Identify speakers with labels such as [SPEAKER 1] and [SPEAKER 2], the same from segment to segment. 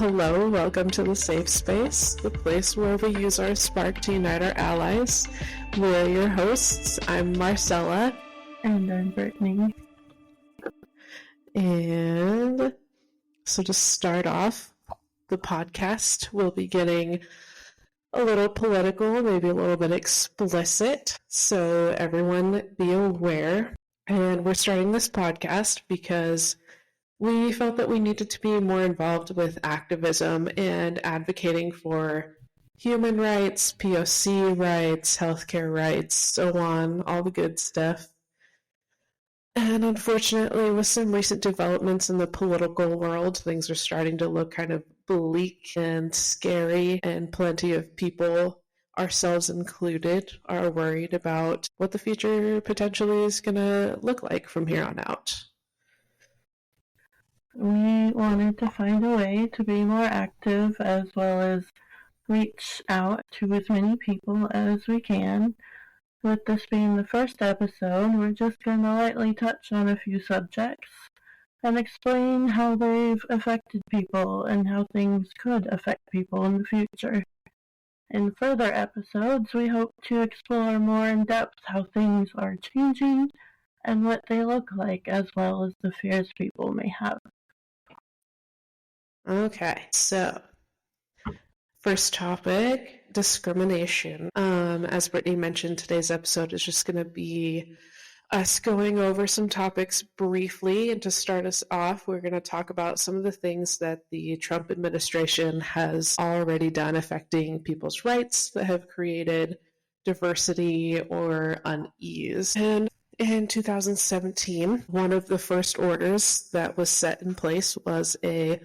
[SPEAKER 1] hello. Welcome to the Safe Space, the place where we use our spark to unite our allies. We're your hosts. I'm Marcella.
[SPEAKER 2] And I'm Brittany.
[SPEAKER 1] And so to start off the podcast, we'll be getting a little political, maybe a little bit explicit, so everyone be aware. And we're starting this podcast because we felt that we needed to be more involved with activism and advocating for human rights, POC rights, healthcare rights, so on, all the good stuff. And unfortunately, with some recent developments in the political world, things are starting to look kind of bleak and scary, and plenty of people, ourselves included, are worried about what the future potentially is going to look like from here on out.
[SPEAKER 2] We wanted to find a way to be more active as well as reach out to as many people as we can. With this being the first episode, we're just going to lightly touch on a few subjects and explain how they've affected people and how things could affect people in the future. In further episodes, we hope to explore more in depth how things are changing and what they look like, as well as the fears people may have.
[SPEAKER 1] Okay, so first topic, discrimination. As Brittany mentioned, today's episode is just going to be us going over some topics briefly. And to start us off, we're going to talk about some of the things that the Trump administration has already done affecting people's rights that have created diversity or unease. And in 2017, one of the first orders that was set in place was a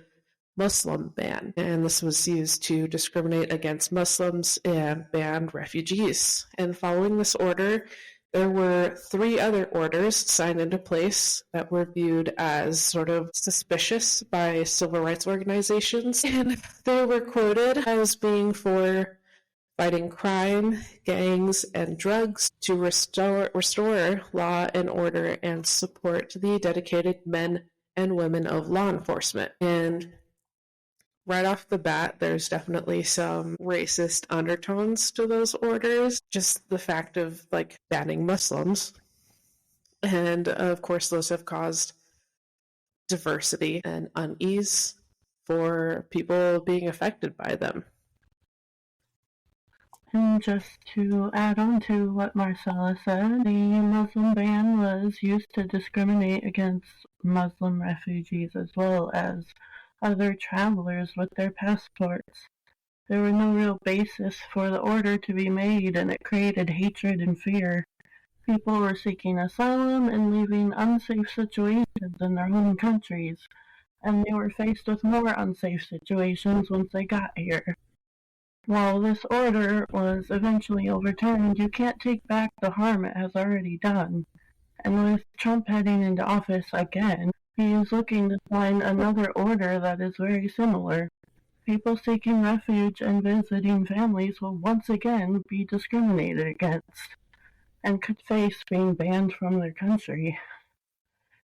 [SPEAKER 1] Muslim ban, and this was used to discriminate against Muslims and ban refugees. And following this order, there were 3 other orders signed into place that were viewed as sort of suspicious by civil rights organizations, and they were quoted as being for fighting crime, gangs, and drugs, to restore law and order and support the dedicated men and women of law enforcement. And right off the bat, there's definitely some racist undertones to those orders. Just the fact of, banning Muslims. And, of course, those have caused diversity and unease for people being affected by them.
[SPEAKER 2] And just to add on to what Marcella said, the Muslim ban was used to discriminate against Muslim refugees as well as other travelers with their passports. There was no real basis for the order to be made, and it created hatred and fear. People were seeking asylum and leaving unsafe situations in their home countries, and they were faced with more unsafe situations once they got here. While this order was eventually overturned, you can't take back the harm it has already done. And with Trump heading into office again, he is looking to find another order that is very similar. People seeking refuge and visiting families will once again be discriminated against and could face being banned from their country.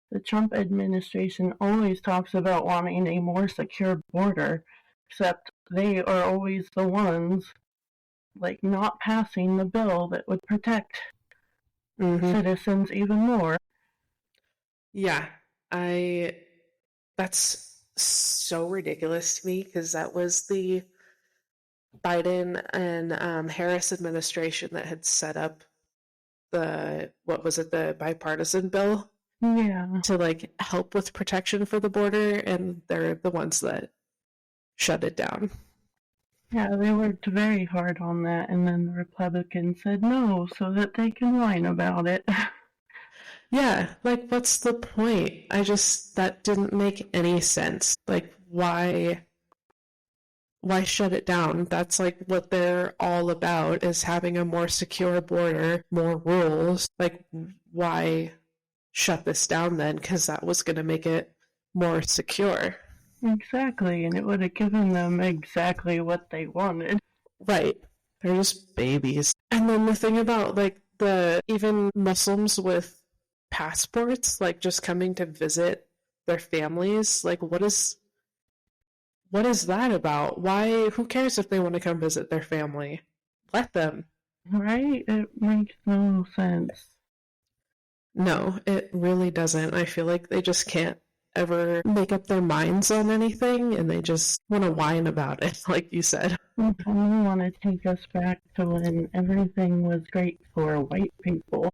[SPEAKER 2] The Trump administration always talks about wanting a more secure border, except they are always the ones not passing the bill that would protect citizens even more.
[SPEAKER 1] Yeah, that's so ridiculous to me, because that was the Biden and Harris administration that had set up the bipartisan bill?
[SPEAKER 2] Yeah.
[SPEAKER 1] To help with protection for the border, and they're the ones that shut it down.
[SPEAKER 2] Yeah, they worked very hard on that, and then the Republicans said no so that they can whine about it.
[SPEAKER 1] Yeah, what's the point? That didn't make any sense. Why shut it down? That's what they're all about, is having a more secure border, more rules. Why shut this down then? Because that was going to make it more secure.
[SPEAKER 2] Exactly, and it would have given them exactly what they wanted.
[SPEAKER 1] Right. They're just babies. And then the thing about, even Muslims with passports, just coming to visit their families, what is What is that about? Why? Who cares if they want to come visit their family? Let them.
[SPEAKER 2] Right? It makes no sense.
[SPEAKER 1] No, it really doesn't. I feel like they just can't ever make up their minds on anything and they just want to whine about it, like you said.
[SPEAKER 2] I want to take us back to when everything was great for white people.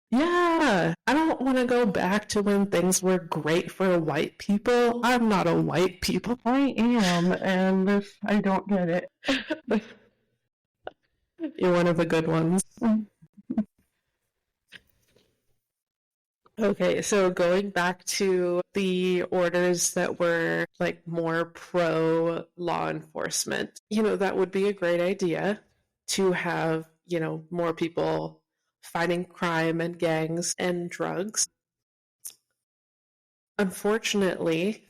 [SPEAKER 1] Yeah, I don't want to go back to when things were great for white people. I'm not a white people.
[SPEAKER 2] I am, and this, I don't get it.
[SPEAKER 1] You're one of the good ones. Okay, so going back to the orders that were like more pro law enforcement, that would be a great idea to have, more people fighting crime and gangs and drugs. Unfortunately,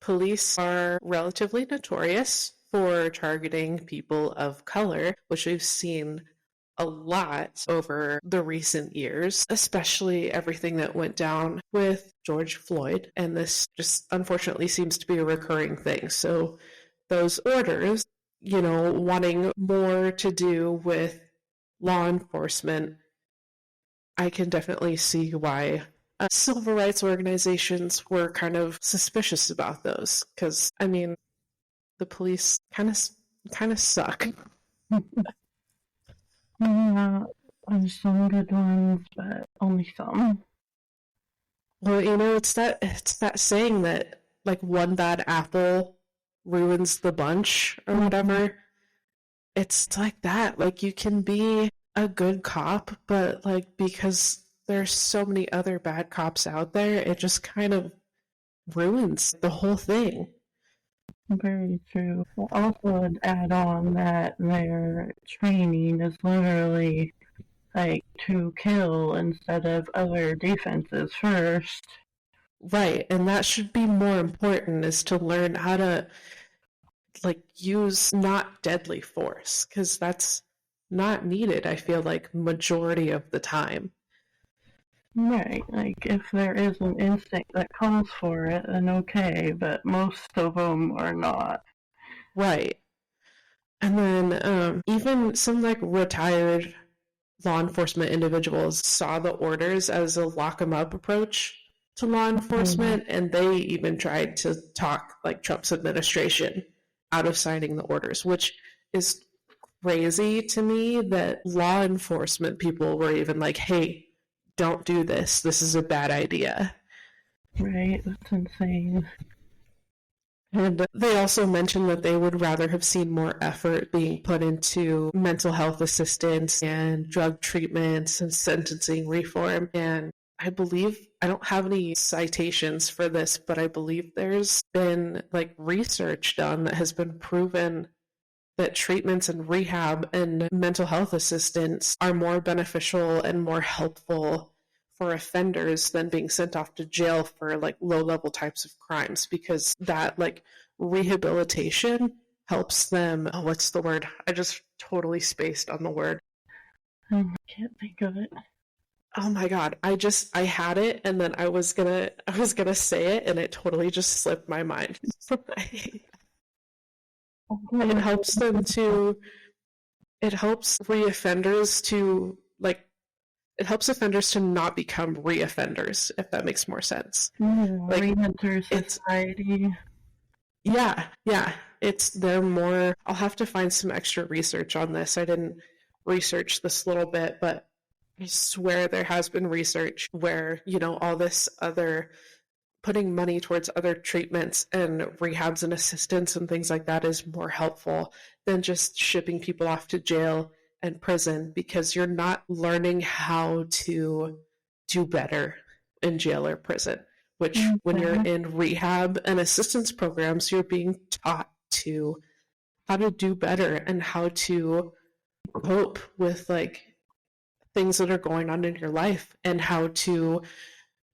[SPEAKER 1] police are relatively notorious for targeting people of color, which we've seen a lot over the recent years, especially everything that went down with George Floyd. And this just unfortunately seems to be a recurring thing. So those orders, wanting more to do with law enforcement, I can definitely see why civil rights organizations were kind of suspicious about those. Because, I mean, the police kind of suck.
[SPEAKER 2] Yeah, there's some good ones, but only some.
[SPEAKER 1] Well, it's that saying that like one bad apple ruins the bunch or whatever. It's like that. Like you can be a good cop, but like because there's so many other bad cops out there, it just kind of ruins the whole thing.
[SPEAKER 2] Very true. I also would add on that their training is literally like to kill instead of other defenses first.
[SPEAKER 1] Right, and that should be more important is to learn how to like use not deadly force because that's not needed, I feel like majority of the time.
[SPEAKER 2] Right, like if there is an instinct that calls for it, then okay, but most of them are not.
[SPEAKER 1] Right. And then even some like retired law enforcement individuals saw the orders as a lock 'em up approach to law enforcement, and they even tried to talk like Trump's administration out of signing the orders, which is crazy to me that law enforcement people were even like, hey, don't do this. This is a bad idea.
[SPEAKER 2] Right, that's insane.
[SPEAKER 1] And they also mentioned that they would rather have seen more effort being put into mental health assistance and drug treatments and sentencing reform. And I believe, I don't have any citations for this, but I believe there's been like research done that has been proven that treatments and rehab and mental health assistance are more beneficial and more helpful for offenders than being sent off to jail for like low level types of crimes, because that like rehabilitation helps them. Oh, what's the word? I just totally spaced on the word.
[SPEAKER 2] I can't think of it.
[SPEAKER 1] Oh my god, I had it and then I was gonna say it and it totally just slipped my mind. It helps them to, it helps reoffenders to like, it helps offenders to not become reoffenders, if that makes more sense.
[SPEAKER 2] Like, re-enter society.
[SPEAKER 1] Yeah. They're more, I'll have to find some extra research on this. I didn't research this little bit, but I swear there has been research where, all this other putting money towards other treatments and rehabs and assistance and things like that is more helpful than just shipping people off to jail and prison, because you're not learning how to do better in jail or prison, which when you're in rehab and assistance programs, you're being taught to how to do better and how to cope with like things that are going on in your life and how to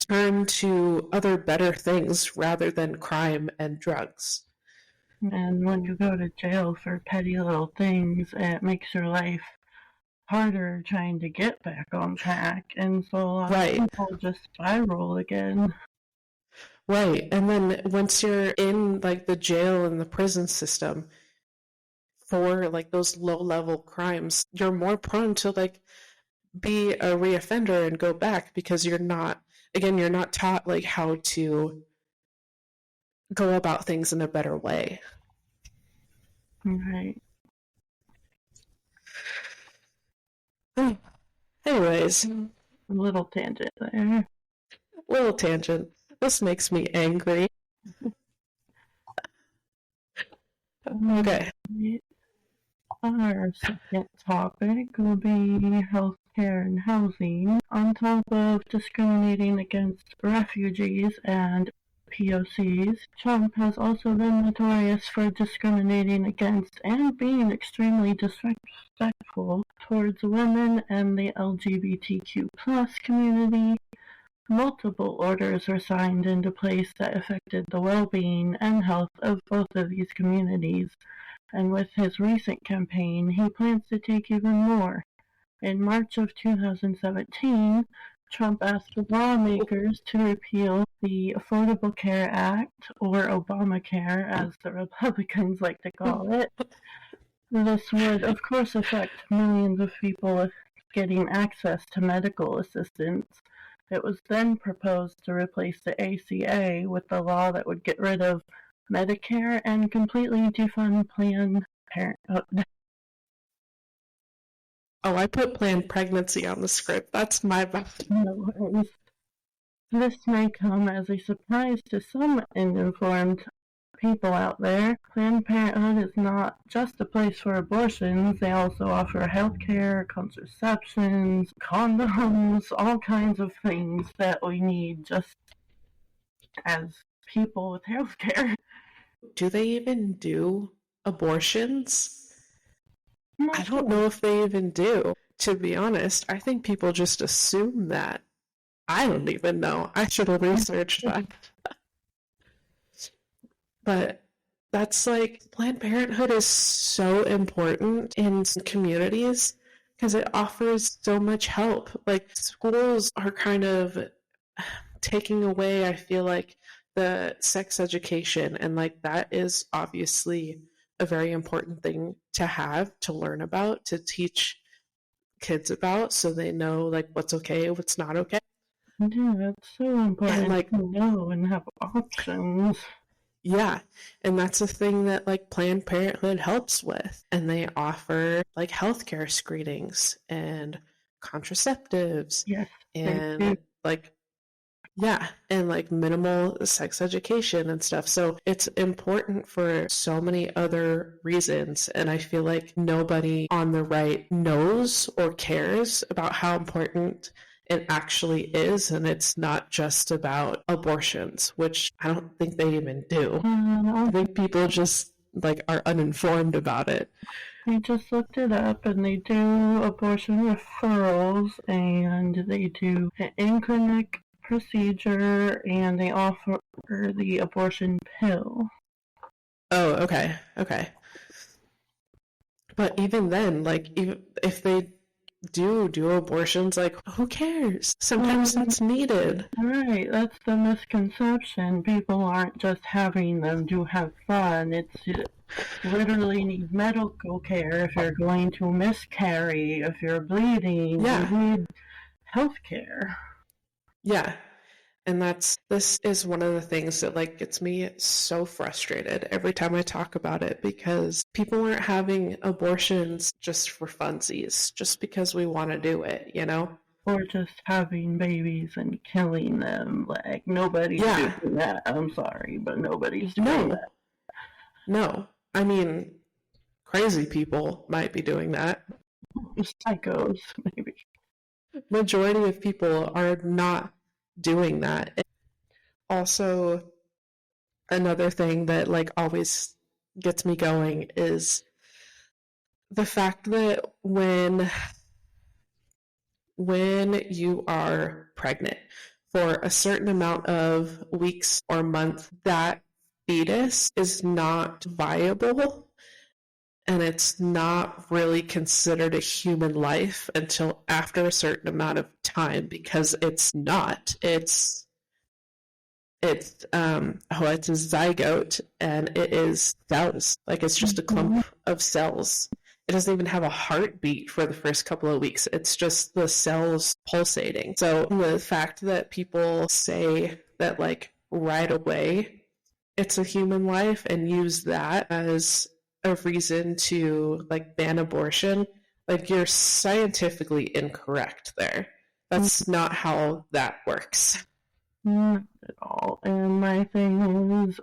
[SPEAKER 1] turn to other better things rather than crime and drugs.
[SPEAKER 2] And when you go to jail for petty little things, it makes your life harder trying to get back on track. And so a lot of people just spiral again.
[SPEAKER 1] Right. And then once you're in like the jail and the prison system for like those low level crimes, you're more prone to like be a reoffender and go back because you're not, again, you're not taught like how to go about things in a better way.
[SPEAKER 2] Right.
[SPEAKER 1] Anyways,
[SPEAKER 2] A little tangent there.
[SPEAKER 1] little tangent. This makes me angry. Okay.
[SPEAKER 2] Our second topic will be healthcare and housing. On top of discriminating against refugees and POCs, Trump has also been notorious for discriminating against and being extremely disrespectful towards women and the LGBTQ plus community. Multiple orders were signed into place that affected the well-being and health of both of these communities, and with his recent campaign, he plans to take even more. In March of 2017, Trump asked lawmakers to repeal the Affordable Care Act, or Obamacare, as the Republicans like to call it. This would, of course, affect millions of people getting access to medical assistance. It was then proposed to replace the ACA with the law that would get rid of Medicare and completely defund Planned Parenthood.
[SPEAKER 1] Oh, I put Planned Pregnancy on the script. That's my bad.
[SPEAKER 2] No worries. This may come as a surprise to some uninformed people out there. Planned Parenthood is not just a place for abortions. They also offer health care, contraceptions, condoms, all kinds of things that we need just as people with health care.
[SPEAKER 1] Do they even do abortions? I don't know if they even do. To be honest, I think people just assume that. I don't even know. I should have researched that. But that's like, Planned Parenthood is so important in communities because it offers so much help. Like, schools are kind of taking away, I feel like, the sex education, and like that is obviously a very important thing to have, to learn about, to teach kids about, so they know like what's okay, what's not okay.
[SPEAKER 2] Yeah, that's so important
[SPEAKER 1] And like,
[SPEAKER 2] to know and have options.
[SPEAKER 1] yeah, and that's a thing that like Planned Parenthood helps with, and they offer like healthcare screenings and contraceptives.
[SPEAKER 2] Yes,
[SPEAKER 1] and like, yeah, and like minimal sex education and stuff. So it's important for so many other reasons. And I feel like nobody on the right knows or cares about how important it actually is. And it's not just about abortions, which I don't think they even do. I think people just like are uninformed about it.
[SPEAKER 2] I just looked it up, and they do abortion referrals, and they do an in-clinic procedure, and they offer the abortion pill.
[SPEAKER 1] Oh, okay. But even then, like, even if they do abortions, like, who cares? Sometimes that's needed.
[SPEAKER 2] Right, that's the misconception. People aren't just having them to have fun. You literally need medical care if you're going to miscarry, if you're bleeding.
[SPEAKER 1] Yeah.
[SPEAKER 2] You need health care.
[SPEAKER 1] Yeah. And this is one of the things that like gets me so frustrated every time I talk about it, because people aren't having abortions just for funsies, just because we want to do it, you know?
[SPEAKER 2] Or just having babies and killing them. Like, nobody's doing that. I'm sorry, but nobody's doing that.
[SPEAKER 1] No. I mean, crazy people might be doing that.
[SPEAKER 2] Psychos, maybe.
[SPEAKER 1] Majority of people are not doing that. Also, another thing that like always gets me going is the fact that when you are pregnant for a certain amount of weeks or months, that fetus is not viable, and it's not really considered a human life until after a certain amount of time, because it's it's it's a zygote, and it is cells. Like, it's just a clump of cells. It doesn't even have a heartbeat for the first couple of weeks. It's just the cells pulsating. So the fact that people say that, like, right away it's a human life and use that as a reason to, like, ban abortion, like, you're scientifically incorrect there. That's not how that works.
[SPEAKER 2] Not at all. And my thing is,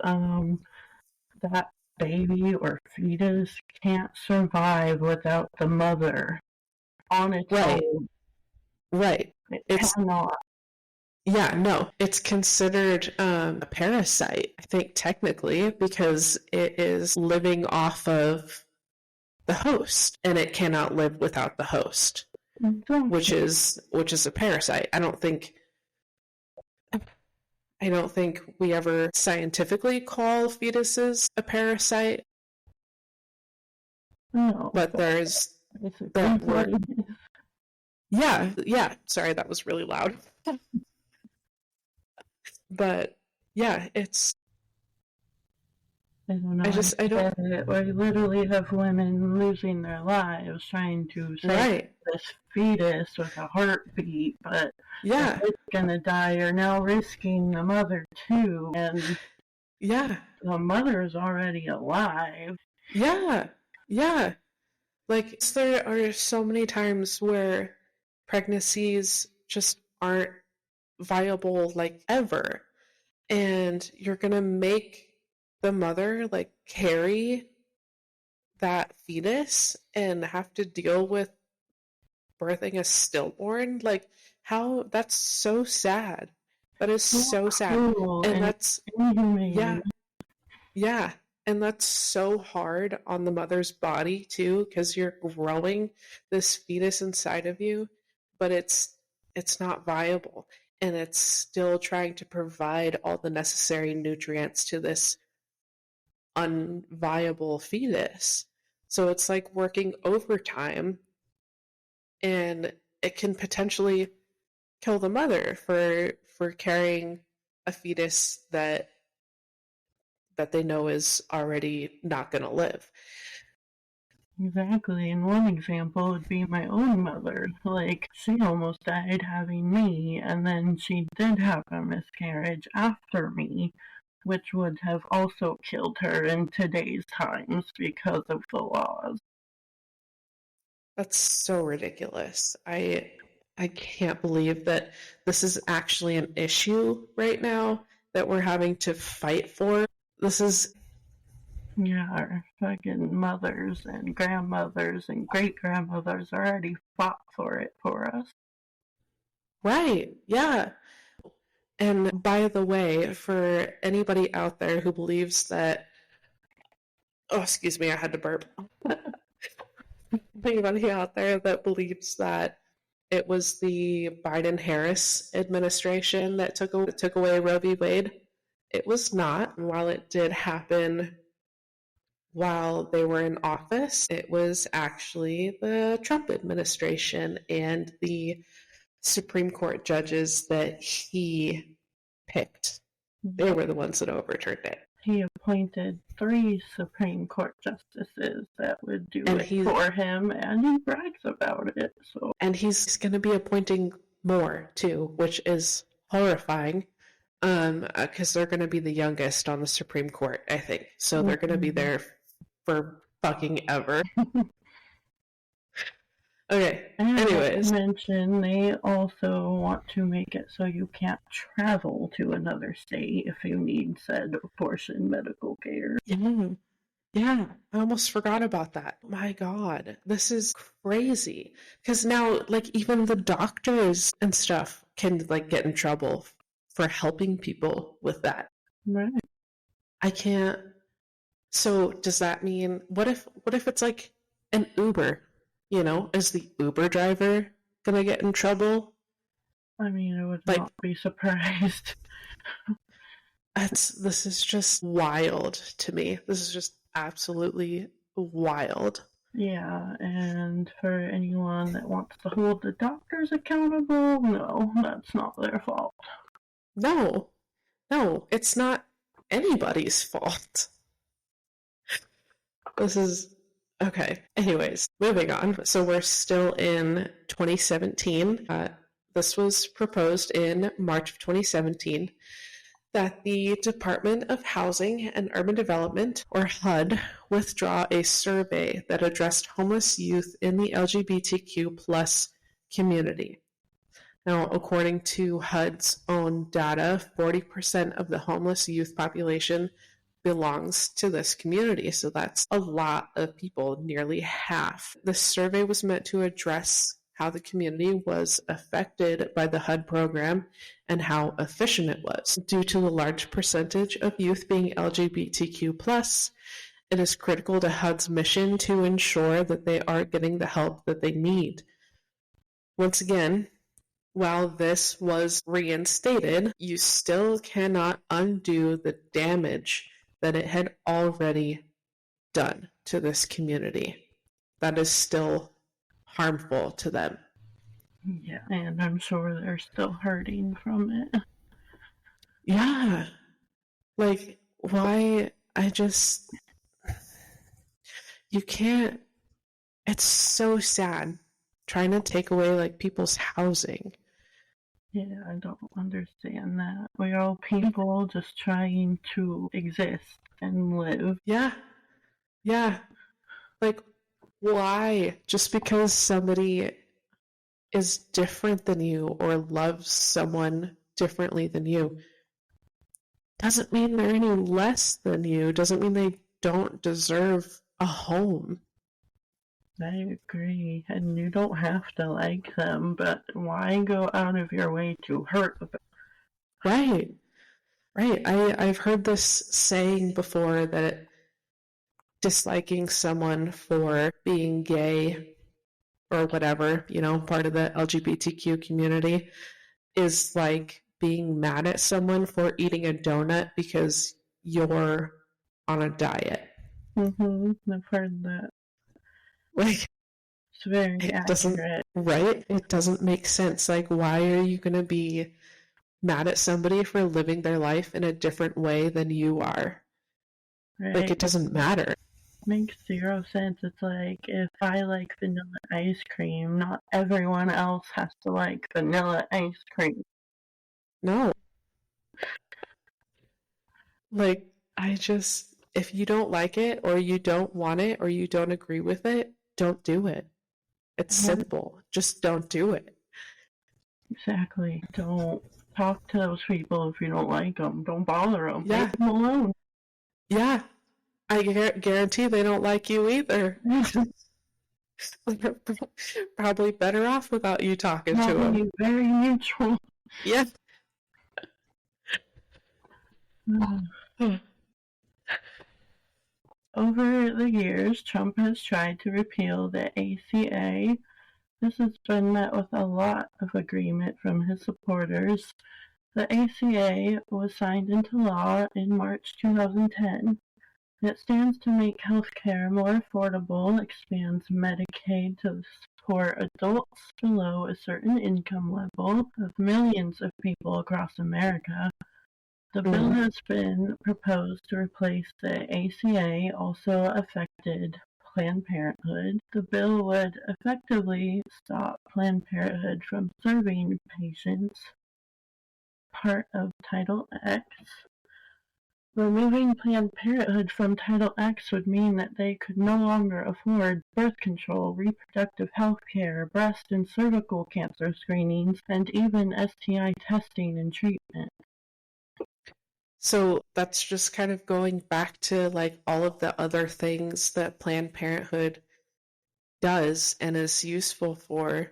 [SPEAKER 2] that baby or fetus can't survive without the mother on its own.
[SPEAKER 1] Right.
[SPEAKER 2] It cannot.
[SPEAKER 1] Yeah, no, it's considered a parasite, I think, technically, because it is living off of the host, and it cannot live without the host, which is a parasite. I don't think we ever scientifically call fetuses a parasite.
[SPEAKER 2] No,
[SPEAKER 1] but there's that word. Yeah. Sorry, that was really loud. But yeah, it's.
[SPEAKER 2] I don't know. I don't. We literally have women losing their lives trying to save this fetus with a heartbeat, but
[SPEAKER 1] yeah,
[SPEAKER 2] it's gonna die. You're now risking the mother too, and
[SPEAKER 1] yeah,
[SPEAKER 2] the mother is already alive.
[SPEAKER 1] Yeah. Like, there are so many times where pregnancies just aren't viable, like, ever, and you're gonna make the mother, like, carry that fetus and have to deal with birthing a stillborn. Like, how? That's so sad. That is so sad. And that's
[SPEAKER 2] inhumane.
[SPEAKER 1] Yeah. And that's so hard on the mother's body too, because you're growing this fetus inside of you, but it's not viable, and it's still trying to provide all the necessary nutrients to this unviable fetus. So it's like working overtime, and it can potentially kill the mother for carrying a fetus that they know is already not going to live.
[SPEAKER 2] Exactly. And one example would be my own mother. Like, she almost died having me, and then she did have a miscarriage after me, which would have also killed her in today's times because of the laws.
[SPEAKER 1] That's so ridiculous. I can't believe that this is actually an issue right now that we're having to fight for. This is...
[SPEAKER 2] Yeah, our fucking mothers and grandmothers and great-grandmothers already fought for it for us.
[SPEAKER 1] Right, yeah. And by the way, for anybody out there who believes that... Oh, excuse me, I had to burp. Anybody out there that believes that it was the Biden-Harris administration that took away Roe v. Wade, it was not. And while it did happen while they were in office, it was actually the Trump administration and the Supreme Court judges that he picked. They were the ones that overturned it.
[SPEAKER 2] He appointed 3 Supreme Court justices that would do it for him, and he brags about it. So.
[SPEAKER 1] And he's going to be appointing more, too, which is horrifying, because they're going to be the youngest on the Supreme Court, I think. So they're going to be there for fucking ever. Okay, anyways.
[SPEAKER 2] I mentioned they also want to make it so you can't travel to another state if you need said abortion medical care.
[SPEAKER 1] Yeah, I almost forgot about that. My God, this is crazy. Because now, like, even the doctors and stuff can, like, get in trouble for helping people with that.
[SPEAKER 2] Right.
[SPEAKER 1] I can't... So does that mean... What if it's like an Uber? You know, is the Uber driver gonna get in trouble?
[SPEAKER 2] I mean, I would not be surprised.
[SPEAKER 1] This is just wild to me. This is just absolutely wild.
[SPEAKER 2] Yeah, and for anyone that wants to hold the doctors accountable, no, that's not their fault.
[SPEAKER 1] No, No, it's not anybody's fault. This is okay. Anyways, moving on. So we're still in 2017. This was proposed in March of 2017 that the Department of Housing and Urban Development, or HUD, withdraw a survey that addressed homeless youth in the LGBTQ plus community. Now, according to HUD's own data, 40% of the homeless youth population belongs to this community. So that's a lot of people, nearly half. The survey was meant to address how the community was affected by the HUD program and how efficient it was. Due to the large percentage of youth being LGBTQ+, it is critical to HUD's mission to ensure that they are getting the help that they need. Once again, while this was reinstated, you still cannot undo the damage that it had already done to this community. That is still harmful to them.
[SPEAKER 2] Yeah, and I'm sure they're still hurting from it.
[SPEAKER 1] Yeah. Like, why? You can't. It's so sad trying to take away, like, people's housing.
[SPEAKER 2] Yeah, I don't understand that. We're all people just trying to exist and live.
[SPEAKER 1] Yeah. Yeah. Like, why? Just because somebody is different than you or loves someone differently than you doesn't mean they're any less than you, doesn't mean they don't deserve a home.
[SPEAKER 2] I agree, and you don't have to like them, but why go out of your way to hurt them?
[SPEAKER 1] Right. I've heard this saying before that disliking someone for being gay or whatever, part of the LGBTQ community is like being mad at someone for eating a donut because you're on a diet.
[SPEAKER 2] I've heard that.
[SPEAKER 1] Like,
[SPEAKER 2] it's very accurate.
[SPEAKER 1] Right? It doesn't make sense. Like, why are you going to be mad at somebody for living their life in a different way than you are? Right. Like, it doesn't matter.
[SPEAKER 2] Makes zero sense. It's like, if I like vanilla ice cream, not everyone else has to like vanilla ice cream.
[SPEAKER 1] No. Like, if you don't like it, or you don't want it, or you don't agree with it, don't do it. It's simple. Just don't do it.
[SPEAKER 2] Exactly. Don't talk to those people if you don't like them. Don't bother them.
[SPEAKER 1] Yeah.
[SPEAKER 2] Leave them alone.
[SPEAKER 1] Yeah. I guarantee they don't like you either. They're probably better off without you talking to them.
[SPEAKER 2] Very neutral.
[SPEAKER 1] Yeah.
[SPEAKER 2] Over the years, Trump has tried to repeal the ACA. This has been met with a lot of agreement from his supporters. The ACA was signed into law in March 2010. It stands to make healthcare more affordable, expands Medicaid to support adults below a certain income level of millions of people across America. The bill has been proposed to replace the ACA, also affected Planned Parenthood. The bill would effectively stop Planned Parenthood from serving patients, part of Title X. Removing Planned Parenthood from Title X would mean that they could no longer afford birth control, reproductive health care, breast and cervical cancer screenings, and even STI testing and treatment.
[SPEAKER 1] So that's just kind of going back to like all of the other things that Planned Parenthood does and is useful for.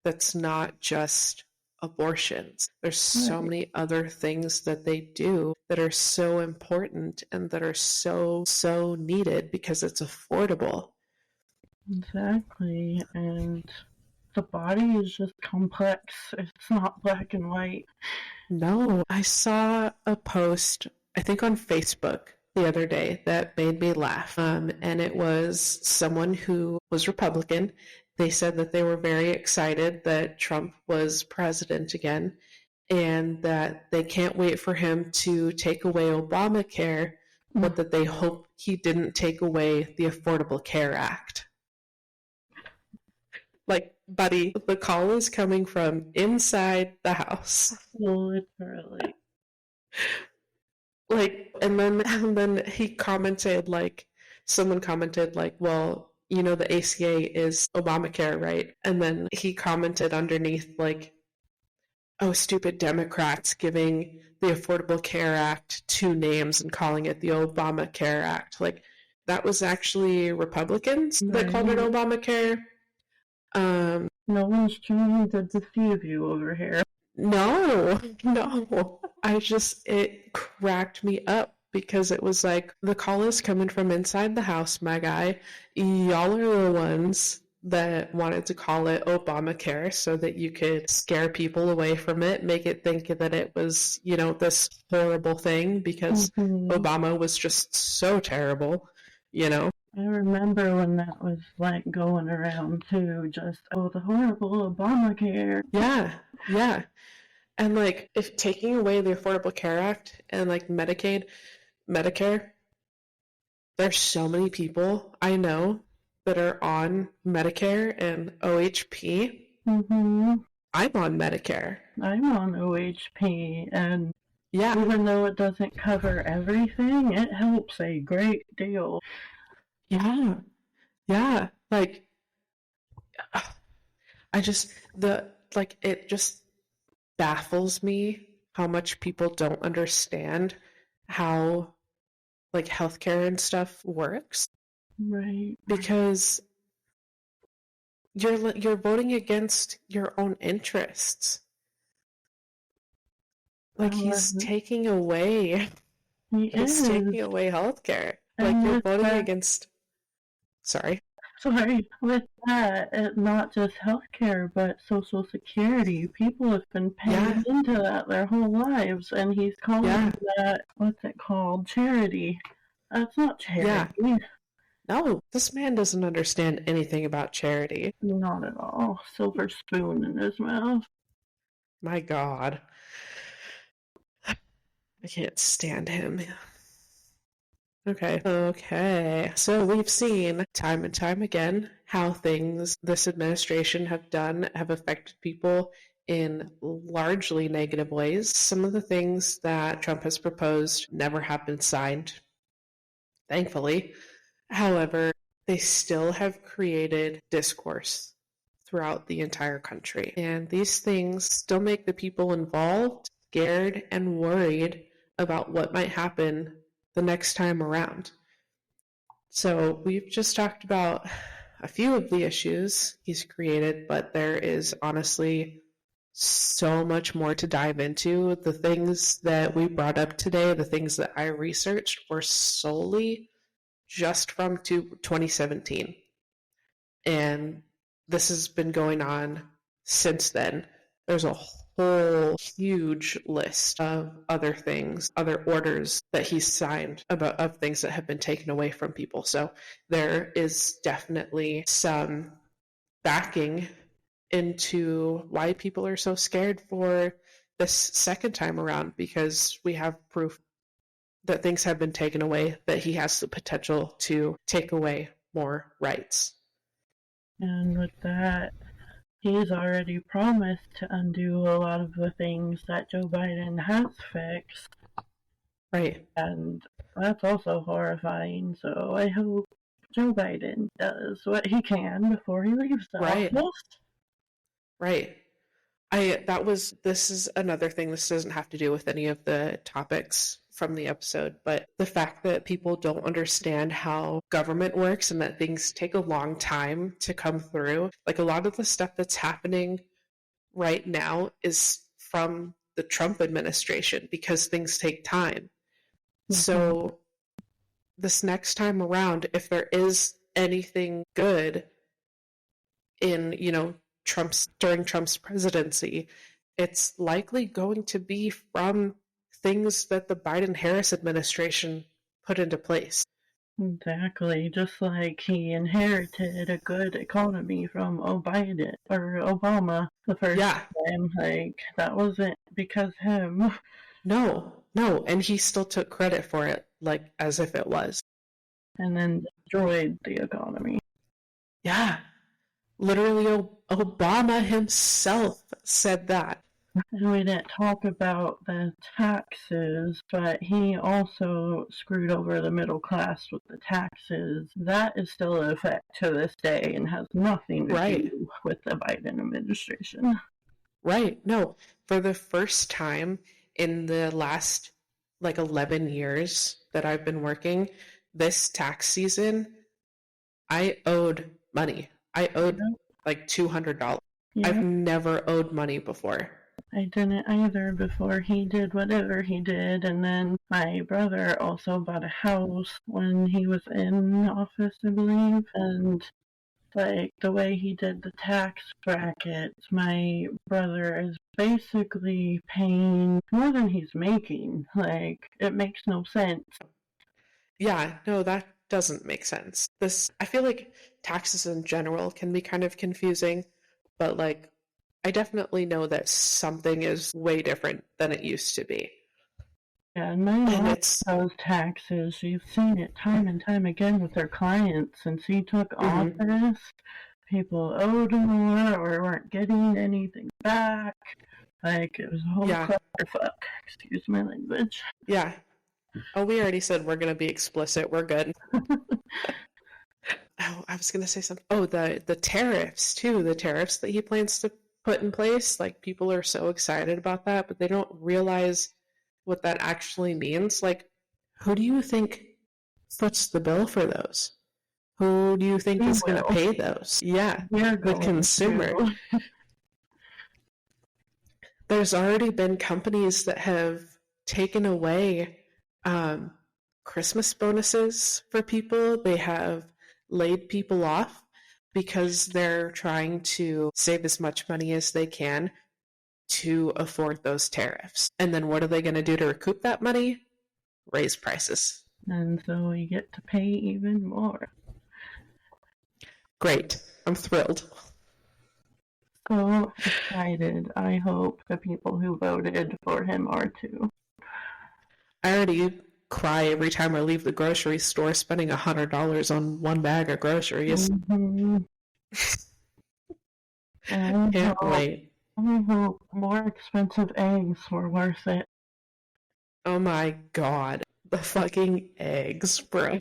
[SPEAKER 1] That's not just abortions. There's so many other things that they do that are so important and that are so needed because it's affordable.
[SPEAKER 2] Exactly. And the body is just complex. It's not black and white.
[SPEAKER 1] No, I saw a post, I think on Facebook the other day, that made me laugh. And it was someone who was Republican. They said that they were very excited that Trump was president again. and that they can't wait for him to take away Obamacare, but that they hope he didn't take away the Affordable Care Act. Like, buddy, the call is coming from inside the house.
[SPEAKER 2] Literally.
[SPEAKER 1] Like, and then he commented, like, someone commented, like, well, you know, the ACA is Obamacare, right? And then he commented underneath, like, oh, stupid Democrats giving the Affordable Care Act two names and calling it the Obamacare Act. Like, that was actually Republicans that called it Obamacare.
[SPEAKER 2] No one's trying to deceive you over here.
[SPEAKER 1] No. It cracked me up because it was like, the call is coming from inside the house, my guy. Y'all are the ones that wanted to call it Obamacare so that you could scare people away from it, make it think that it was, you know, this horrible thing because Obama was just so terrible, you know?
[SPEAKER 2] I remember when that was like going around too, just, oh, the horrible Obamacare.
[SPEAKER 1] Yeah. And like, if taking away the Affordable Care Act and like Medicaid, Medicare, there's so many people I know that are on Medicare and OHP.
[SPEAKER 2] I'm
[SPEAKER 1] on Medicare.
[SPEAKER 2] I'm on OHP, and
[SPEAKER 1] yeah,
[SPEAKER 2] even though it doesn't cover everything, it helps a great deal.
[SPEAKER 1] Yeah. Like, it just baffles me how much people don't understand how, like, healthcare and stuff works.
[SPEAKER 2] Right.
[SPEAKER 1] Because you're voting against your own interests. Like, he's taking away healthcare. Like, you're voting against. Sorry,
[SPEAKER 2] with that, it's not just healthcare, but Social Security. People have been paying into that their whole lives, and he's calling that, what's it called, charity. That's not charity.
[SPEAKER 1] Yeah. No, this man doesn't understand anything about charity.
[SPEAKER 2] Not at all. Silver spoon in his mouth.
[SPEAKER 1] My God. I can't stand him. Okay. So we've seen time and time again how things this administration have affected people in largely negative ways. Some of the things that Trump has proposed never have been signed, thankfully. However, they still have created discourse throughout the entire country. And these things still make the people involved scared and worried about what might happen the next time around. So we've just talked about a few of the issues he's created, but there is honestly so much more to dive into. The things that we brought up today, the things that I researched, were solely just from 2017. And this has been going on since then. There's a whole huge list of other things, other orders that he's signed of things that have been taken away from people. So there is definitely some backing into why people are so scared for this second time around, because we have proof that things have been taken away, that he has the potential to take away more rights.
[SPEAKER 2] And with that, he's already promised to undo a lot of the things that Joe Biden has fixed.
[SPEAKER 1] Right.
[SPEAKER 2] And that's also horrifying, so I hope Joe Biden does what he can before he leaves the office.
[SPEAKER 1] Right. This is another thing. This doesn't have to do with any of the topics from the episode, but the fact that people don't understand how government works and that things take a long time to come through. Like, a lot of the stuff that's happening right now is from the Trump administration because things take time. Mm-hmm. So this next time around, if there is anything good in, during Trump's presidency, it's likely going to be from things that the Biden-Harris administration put into place.
[SPEAKER 2] Exactly. Just like he inherited a good economy from Obama the first
[SPEAKER 1] Yeah.
[SPEAKER 2] time. Like, that wasn't because him.
[SPEAKER 1] No. And he still took credit for it, like as if it was.
[SPEAKER 2] And then destroyed the economy.
[SPEAKER 1] Yeah. Literally, Obama himself said that.
[SPEAKER 2] And we didn't talk about the taxes, but he also screwed over the middle class with the taxes. That is still in effect to this day and has nothing to do with the Biden administration.
[SPEAKER 1] Right. No, for the first time in the last 11 years that I've been working, this tax season, I owed money. I owed $200.
[SPEAKER 2] Yeah.
[SPEAKER 1] I've never owed money before.
[SPEAKER 2] I didn't either before he did whatever he did, and then my brother also bought a house when he was in office, I believe, and the way he did the tax brackets, my brother is basically paying more than he's making. It makes no sense.
[SPEAKER 1] Yeah, no, that doesn't make sense. I feel like taxes in general can be kind of confusing, but I definitely know that something is way different than it used to be.
[SPEAKER 2] Yeah, and my mom knows taxes. She's seen it time and time again with her clients. Since he took office, people owed more or weren't getting anything back. It was a whole clusterfuck. Excuse my language.
[SPEAKER 1] Yeah. Oh, we already said we're going to be explicit. We're good. Oh, I was going to say something. Oh, the tariffs, too. The tariffs that he plans to put in place. People are so excited about that, but they don't realize what that actually means. Who do you think foots the bill for those? Who do you think is going to pay those? Yeah, the consumer. There's already been companies that have taken away Christmas bonuses for people. They have laid people off because they're trying to save as much money as they can to afford those tariffs. And then what are they going to do to recoup that money? Raise prices.
[SPEAKER 2] And so we get to pay even more.
[SPEAKER 1] Great. I'm thrilled.
[SPEAKER 2] So excited. I hope the people who voted for him are too.
[SPEAKER 1] I already cry every time I leave the grocery store spending $100 on one bag of groceries. Can't wait.
[SPEAKER 2] I hope more expensive eggs were worth it.
[SPEAKER 1] Oh my god. The fucking eggs, bro.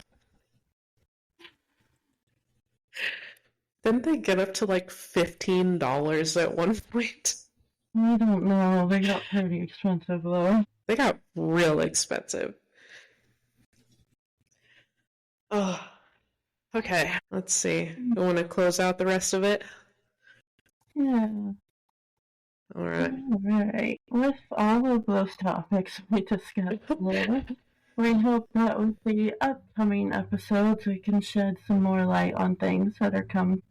[SPEAKER 1] Didn't they get up to $15 at one point?
[SPEAKER 2] I don't know. They got pretty expensive though.
[SPEAKER 1] They got real expensive. Oh. Okay, let's see. You want to close out the rest of it?
[SPEAKER 2] Yeah.
[SPEAKER 1] Alright.
[SPEAKER 2] With all of those topics we discussed today, we hope that with the upcoming episodes we can shed some more light on things that are come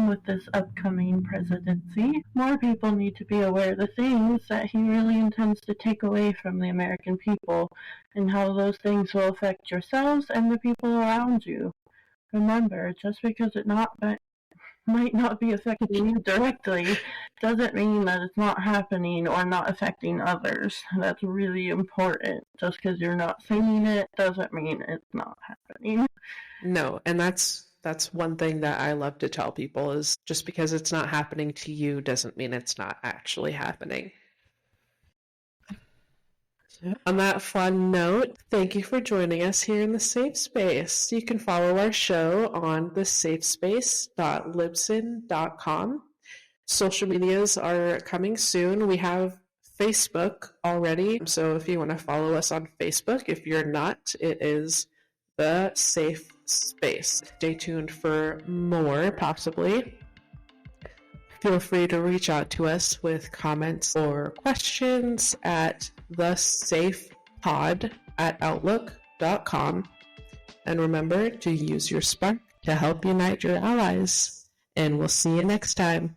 [SPEAKER 2] with this upcoming presidency. More people need to be aware of the things that he really intends to take away from the American people and how those things will affect yourselves and the people around you. Remember, just because it might not be affecting you directly doesn't mean that it's not happening or not affecting others. That's really important. Just because you're not seeing it doesn't mean it's not happening.
[SPEAKER 1] No, and that's one thing that I love to tell people is just because it's not happening to you doesn't mean it's not actually happening. On that fun note, thank you for joining us here in the Safe Space. You can follow our show on thesafespace.libsyn.com. Social medias are coming soon. We have Facebook already, so if you want to follow us on Facebook, if you're not, it is The Safe Space. Stay tuned for more, possibly. Feel free to reach out to us with comments or questions at thesafepod@outlook.com. And remember to use your spark to help unite your allies. And we'll see you next time.